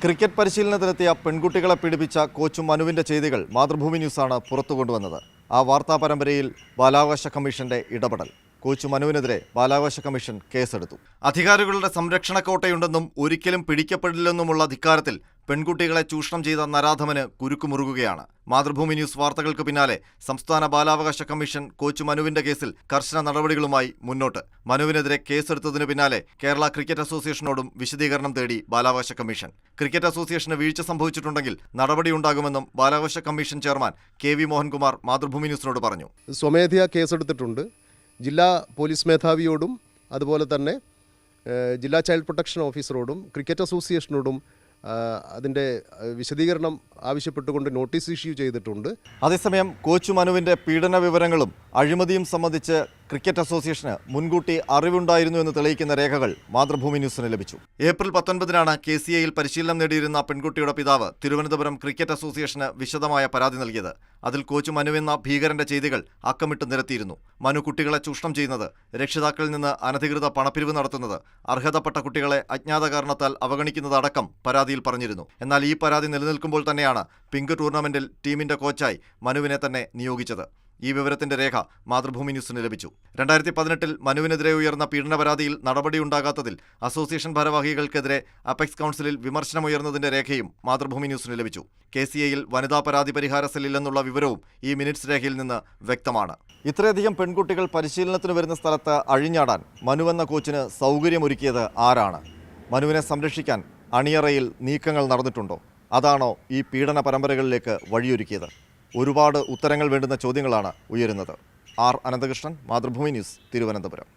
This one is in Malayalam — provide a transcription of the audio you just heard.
ക്രിക്കറ്റ് പരിശീലനത്തിലെത്തിയ പെൺകുട്ടികളെ പീഡിപ്പിച്ച കോച്ച് മനുവിൻ്റെ ചെയ്തികൾ മാതൃഭൂമി ന്യൂസാണ് പുറത്തു കൊണ്ടുവന്നത്. ആ വാർത്താ പരമ്പരയിൽ ബാലാവകാശ കമ്മീഷന്റെ ഇടപെടൽ. കോച്ച് മനുവിനെതിരെ ബാലാവകാശ കമ്മീഷൻ കേസെടുത്തു. അധികാരികളുടെ സംരക്ഷണ കോട്ടയുണ്ടെന്നും ഒരിക്കലും പിടിക്കപ്പെടില്ലെന്നുമുള്ള ധിക്കാരത്തിൽ പെൺകുട്ടികളെ ചൂഷണം ചെയ്ത നരാധമന് കുരുക്കുമുറുകുകയാണ്. മാതൃഭൂമി ന്യൂസ് വാർത്തകൾക്ക് പിന്നാലെ സംസ്ഥാന ബാലാവകാശ കമ്മീഷൻ കോച്ച് മനുവിന്റെ കേസിൽ കർശന നടപടികളുമായി മുന്നോട്ട്. മനുവിനെതിരെ കേസെടുത്തതിനു പിന്നാലെ കേരള ക്രിക്കറ്റ് അസോസിയേഷനോടും വിശദീകരണം തേടി ബാലാവകാശ കമ്മീഷൻ. ക്രിക്കറ്റ് അസോസിയേഷന് വീഴ്ച സംഭവിച്ചിട്ടുണ്ടെങ്കിൽ നടപടിയുണ്ടാകുമെന്നും ബാലാവകാശ commission chairman KV Mohankumar Mathrubhumi ന്യൂസിനോട് പറഞ്ഞു. സ്വമേധയാ കേസെടുത്തിട്ടുണ്ട്. ജില്ലാ പോലീസ് മേധാവിയോടും അതുപോലെ തന്നെ ജില്ലാ ചൈൽഡ് പ്രൊട്ടക്ഷൻ ഓഫീസറോടും ക്രിക്കറ്റ് അസോസിയേഷനോടും അതിൻ്റെ വിശദീകരണം ആവശ്യപ്പെട്ടുകൊണ്ട് നോട്ടീസ് ഇഷ്യൂ ചെയ്തിട്ടുണ്ട്. അതേസമയം കോച്ച് മനുവിൻ്റെ പീഡന വിവരങ്ങളും അഴിമതിയും സംബന്ധിച്ച് ക്രിക്കറ്റ് അസോസിയേഷന് മുൻകൂട്ടി അറിവുണ്ടായിരുന്നു എന്ന് തെളിയിക്കുന്ന രേഖകൾ മാതൃഭൂമി ന്യൂസിന് ലഭിച്ചു. ഏപ്രിൽ 19-നാണ് KCAയിൽ പരിശീലനം നേടിയിരുന്ന പെൺകുട്ടിയുടെ പിതാവ് തിരുവനന്തപുരം ക്രിക്കറ്റ് അസോസിയേഷന് വിശദമായ പരാതി നൽകിയത്. അതിൽ കോച്ച് മനുവെന്ന ഭീകരന്റെ ചെയ്തികൾ അക്കമിട്ട് നിരത്തിയിരുന്നു. മനു കുട്ടികളെ ചൂഷണം ചെയ്യുന്നത്, രക്ഷിതാക്കളിൽ നിന്ന് അനധികൃത പണപ്പിരിവ് നടത്തുന്നത്, അർഹതപ്പെട്ട കുട്ടികളെ അജ്ഞാത കാരണത്താൽ അവഗണിക്കുന്നതടക്കം പരാതിയിൽ പറഞ്ഞിരുന്നു. എന്നാൽ ഈ പരാതി നിലനിൽക്കുമ്പോൾ തന്നെയാണ് പിങ്ക് ടൂർണമെന്റിൽ ടീമിന്റെ കോച്ചായി മനുവിനെ തന്നെ നിയോഗിച്ചത്. ഈ വിവരത്തിന്റെ രേഖ മാതൃഭൂമി ന്യൂസിന് ലഭിച്ചു. 2018-ൽ മനുവിനെതിരെ ഉയർന്ന പീഡന പരാതിയിൽ നടപടിയുണ്ടാകാത്തതിൽ അസോസിയേഷൻ ഭാരവാഹികൾക്കെതിരെ അപെക്സ് കൗൺസിലിൽ വിമർശനമുയർന്നതിന്റെ രേഖയും മാതൃഭൂമി ന്യൂസിന് ലഭിച്ചു. KCAയിൽ വനിതാ പരാതി പരിഹാര സെല്ലില്ലെന്നുള്ള വിവരവും ഈ മിനിറ്റ്സ് രേഖയിൽ നിന്ന് വ്യക്തമാണ്. ഇത്രയധികം പെൺകുട്ടികൾ പരിശീലനത്തിന് വരുന്ന സ്ഥലത്ത് അഴിഞ്ഞാടാൻ മനുവെന്ന കോച്ചിന് സൗകര്യമൊരുക്കിയത് ആരാണ്? മനുവിനെ സംരക്ഷിക്കാൻ അണിയറയിൽ നീക്കങ്ങൾ നടന്നിട്ടുണ്ടോ? അതാണോ ഈ പീഡന പരമ്പരകളിലേക്ക് വഴിയൊരുക്കിയത്? ഒരുപാട് ഉത്തരങ്ങൾ വേണ്ടുന്ന ചോദ്യങ്ങളാണ് ഉയരുന്നത്. R. അനന്തകൃഷ്ണൻ, മാതൃഭൂമി ന്യൂസ്, തിരുവനന്തപുരം.